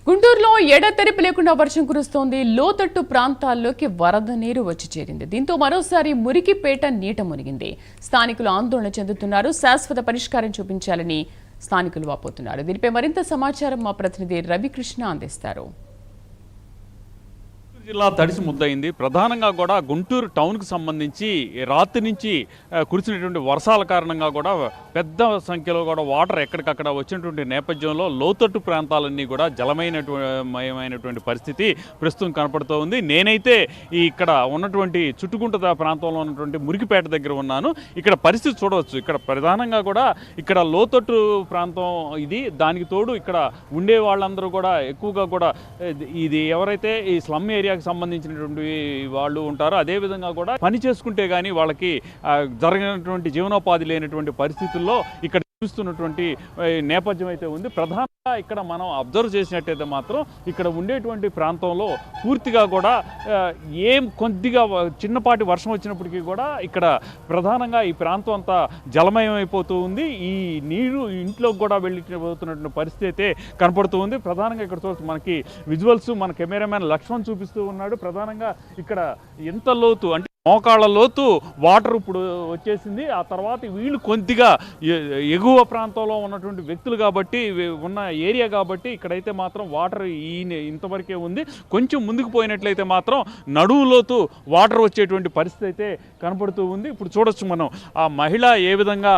గుంటూరులో ఎడతెరిపి లేకుండా వర్షం కురుస్తోంది. లోతట్టు ప్రాంతాల్లోకి వరద నీరు వచ్చి చేరింది. దీంతో మరోసారి మురికిపేట నీట మునిగింది. స్థానికులు ఆందోళన చెందుతున్నారు. శాశ్వత పరిష్కారం చూపించాలని స్థానికులు వాపోతున్నారు. దీనిపై మరింత సమాచారం మా ప్రతినిధి రవికృష్ణ అందిస్తారు. జిల్లా తడిసి ముద్దయింది. ప్రధానంగా కూడా గుంటూరు టౌన్కి సంబంధించి రాత్రి నుంచి కురిసినటువంటి వర్షాల కారణంగా కూడా పెద్ద సంఖ్యలో కూడా వాటర్ ఎక్కడికక్కడ వచ్చినటువంటి నేపథ్యంలో లోతట్టు ప్రాంతాలన్నీ కూడా జలమయమైనటువంటి పరిస్థితి ప్రస్తుతం కనపడుతూ ఉంది. నేనైతే ఇక్కడ ఉన్నటువంటి చుట్టుకుంట ప్రాంతంలో ఉన్నటువంటి మురికిపేట దగ్గర ఉన్నాను. ఇక్కడ పరిస్థితి చూడవచ్చు. ఇక్కడ ప్రధానంగా కూడా ఇక్కడ లోతట్టు ప్రాంతం ఇది. దానికి తోడు ఇక్కడ ఉండే వాళ్ళందరూ కూడా ఎక్కువగా కూడా ఇది ఎవరైతే ఈ స్లమ్ ఏరియా సంబంధించినటువంటి వాళ్ళు ఉంటారు. అదేవిధంగా కూడా పని చేసుకుంటే కానీ వాళ్ళకి జరిగినటువంటి జీవనోపాధి లేనటువంటి పరిస్థితుల్లో ఇక్కడ చూస్తున్నటువంటి నేపథ్యం అయితే ఉంది. ప్రధానంగా ఇక్కడ మనం అబ్జర్వ్ చేసినట్టయితే మాత్రం ఇక్కడ ఉండేటువంటి ప్రాంతంలో పూర్తిగా కూడా కొద్దిగా చిన్నపాటి వర్షం వచ్చినప్పటికీ కూడా ఇక్కడ ప్రధానంగా ఈ ప్రాంతం అంతా జలమయం అయిపోతూ ఉంది. ఈ నీరు ఇంట్లోకి కూడా వెళ్ళిపోతున్నటువంటి పరిస్థితి అయితే కనపడుతూ ఉంది. ప్రధానంగా ఇక్కడ చూస్తే మనకి విజువల్స్ మన కెమెరామ్యాన్ లక్ష్మణ్ చూపిస్తూ ఉన్నాడు. ప్రధానంగా ఇక్కడ ఎంత లోతు అంటే మోకాళ్ళ లోతు వాటర్ ఇప్పుడు వచ్చేసింది. ఆ తర్వాత వీళ్ళు కొద్దిగా ఎగువ ప్రాంతంలో ఉన్నటువంటి వ్యక్తులు కాబట్టి ఉన్న ఏరియా కాబట్టి ఇక్కడైతే మాత్రం వాటర్ ఇంతవరకే ఉంది. కొంచెం ముందుకు పోయినట్లయితే మాత్రం నడుము లోతు వాటర్ వచ్చేటువంటి పరిస్థితి అయితే కనపడుతూ ఉంది. ఇప్పుడు చూడొచ్చు మనం ఆ మహిళ ఏ విధంగా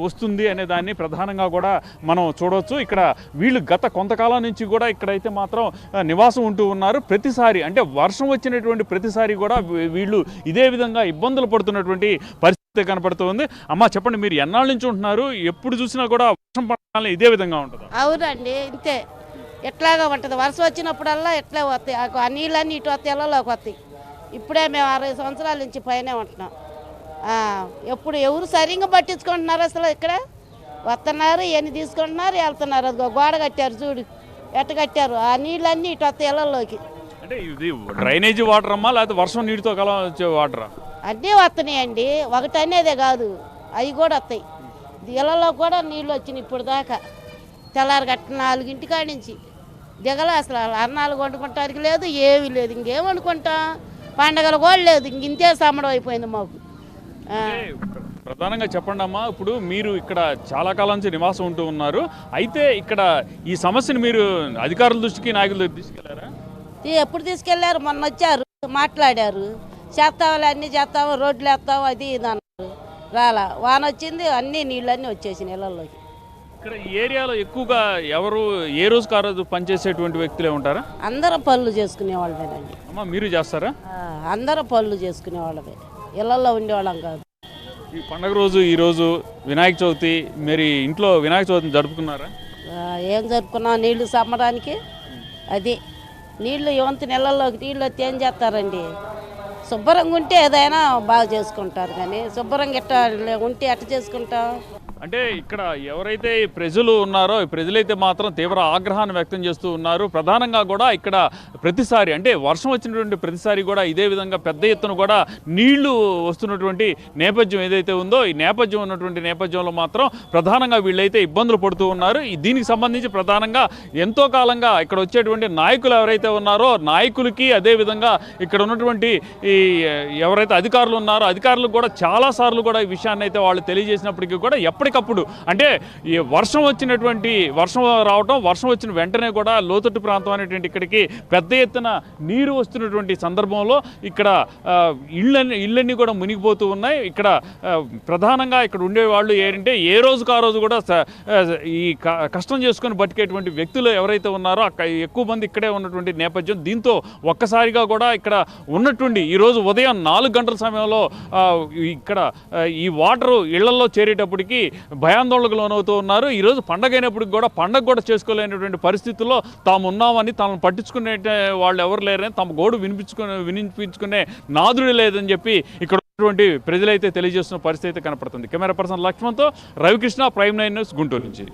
వస్తుంది అనే దాన్ని ప్రధానంగా కూడా మనం చూడవచ్చు. ఇక్కడ వీళ్ళు గత కొంతకాలం నుంచి కూడా ఇక్కడైతే మాత్రం నివాసం ఉంటూ ఉన్నారు. ప్రతిసారి అంటే వర్షం వచ్చినటువంటి ప్రతిసారి కూడా వీళ్ళు ఇదే విధంగా ఇబ్బందులు పడుతున్నటువంటి పరిస్థితి కనపడుతుంది. అమ్మ చెప్పండి, మీరు ఎన్నాళ్ళ నుంచి ఉంటున్నారు? ఎప్పుడు చూసినా కూడా వర్షం పడాలని ఇదే విధంగా ఉంటుంది? అవునండి, ఇంతే ఎట్లాగా ఉంటుంది. వర్షం వచ్చినప్పుడల్లా ఎట్లా వస్తాయి. ఆ నీళ్ళన్నీ ఇటు వస్తాయి, ఎల్లలోకి వస్తాయి. ఇప్పుడే మేము 60 సంవత్సరాల నుంచి పైనే ఉంటున్నాం. ఎప్పుడు ఎవరు సరిగ్గా పట్టించుకుంటున్నారు? అసలు ఇక్కడ వస్తున్నారు, ఇవన్నీ తీసుకుంటున్నారు, వెళ్తున్నారు. అది గోడ కట్టారు చూడు, ఎట్ట కట్టారు. ఆ నీళ్ళన్నీ ఇటు వస్తాయి ఎల్లలోకి. అంటే ఇది డ్రైనేజీ వాటర్ అమ్మా లేకపోతే వర్షం నీటితో కల వచ్చే వాటరా? అన్నీ వస్తున్నాయండి, ఒకటి అనేదే కాదు, అవి కూడా వస్తాయి. దిగలలో కూడా నీళ్ళు వచ్చినాయి ఇప్పుడు దాకా. తెల్లారి గట్ట 4 కాడి నుంచి దిగల అసలు అన్నాలు వండుకుంటానికి లేదు, ఏమీ లేదు. ఇంకేం వండుకుంటాం? పండగలు కూడా లేదు. ఇంతే సమడం అయిపోయింది మాకు. ప్రధానంగా చెప్పండి అమ్మా, ఇప్పుడు మీరు ఇక్కడ చాలా కాలం నుంచి నివాసం ఉంటూ ఉన్నారు. అయితే ఇక్కడ ఈ సమస్యను మీరు అధికారుల దృష్టికి, నాయకుల దృష్టికి తీసుకెళ్లారా? ఎప్పుడు తీసుకెళ్లారు? మొన్న వచ్చారు, మాట్లాడారు. చేస్తాము, అన్నీ చేస్తాము, రోడ్లు వేస్తాము, అది ఇది అన్నారు. రాలా, వాన వచ్చింది, అన్ని నీళ్ళన్నీ వచ్చేసి నీళ్ళల్లోకి. ఇక్కడ ఈ ఏరియాలో ఎక్కువగా ఎవరు ఏ రోజుకి ఆ రోజు పనిచేసేటువంటి వ్యక్తులే ఉంటారా? అందరం పనులు చేసుకునే వాళ్ళమేనండి. అమ్మా మీరు చేస్తారా? అందరం పనులు చేసుకునే వాళ్ళమే, ఇళ్లలో ఉండేవాళ్ళం కాదు. ఈ పండుగ రోజు ఈరోజు వినాయక చవితి, మరి ఇంట్లో వినాయక చవితిని జరుపుకున్నారా? ఏం జరుపుకున్నాం? నీళ్లు సమ్మడానికి. అది నీళ్లు యువంత నెలల్లోకి నీళ్ళు వస్తే ఏం చేస్తారండి? శుభ్రంగా ఉంటే ఏదైనా బాగా చేసుకుంటారు, కానీ శుభ్రంగా ఎట్ట ఉంటే ఎట్ట చేసుకుంటాం? అంటే ఇక్కడ ఎవరైతే ప్రజలు ఉన్నారో ఈ ప్రజలైతే మాత్రం తీవ్ర ఆగ్రహాన్ని వ్యక్తం చేస్తూ ఉన్నారు. ప్రధానంగా కూడా ఇక్కడ ప్రతిసారి అంటే వర్షం వచ్చినటువంటి ప్రతిసారి కూడా ఇదే విధంగా పెద్ద ఎత్తున కూడా నీళ్లు వస్తున్నటువంటి నేపథ్యం ఏదైతే ఉందో ఈ నేపథ్యం ఉన్నటువంటి నేపథ్యంలో మాత్రం ప్రధానంగా వీళ్ళైతే ఇబ్బందులు పడుతూ ఉన్నారు. దీనికి సంబంధించి ప్రధానంగా ఎంతో కాలంగా ఇక్కడ వచ్చేటువంటి నాయకులు ఎవరైతే ఉన్నారో నాయకులకి అదేవిధంగా ఇక్కడ ఉన్నటువంటి ఈ ఎవరైతే అధికారులు ఉన్నారో అధికారులకు కూడా చాలాసార్లు కూడా ఈ విషయాన్ని అయితే వాళ్ళు తెలియజేసినప్పటికీ కూడా ఎప్పటికప్పుడు అంటే ఈ వర్షం రావటం, వర్షం వచ్చిన వెంటనే కూడా లోతట్టు ప్రాంతం అనేటువంటి ఇక్కడికి పెద్ద ఎత్తున నీరు వస్తున్నటువంటి సందర్భంలో ఇక్కడ ఇళ్ళన్నీ కూడా మునిగిపోతూ ఉన్నాయి. ఇక్కడ ప్రధానంగా ఇక్కడ ఉండేవాళ్ళు ఏంటంటే ఏ రోజుకు ఆ రోజు కూడా ఈ కష్టం చేసుకొని బతికేటువంటి వ్యక్తులు ఎవరైతే ఉన్నారో ఎక్కువ మంది ఇక్కడే ఉన్నటువంటి నేపథ్యం. దీంతో ఒక్కసారిగా కూడా ఇక్కడ ఉన్నటువంటి ఈరోజు ఉదయం 4 గంటల సమయంలో ఇక్కడ ఈ వాటరు ఇళ్లలో చేరేటప్పటికి భయాందోళనకు లోనవుతూ ఉన్నారు. ఈరోజు పండగ అయినప్పటికి కూడా పండగ కూడా చేసుకోలేనటువంటి పరిస్థితుల్లో తాము ఉన్నామని, తమను పట్టించుకునే వాళ్ళు ఎవరు లేరని, తమ గోడు వినిపించుకునే నాదుడు లేదని చెప్పి ఇక్కడ ఉన్నటువంటి ప్రజలైతే తెలియజేస్తున్న పరిస్థితి కనపడుతుంది. కెమెరా పర్సన్ లక్ష్మణ్తో రవికృష్ణ, ప్రైమ్ 9 న్యూస్, గుంటూరు నుంచి.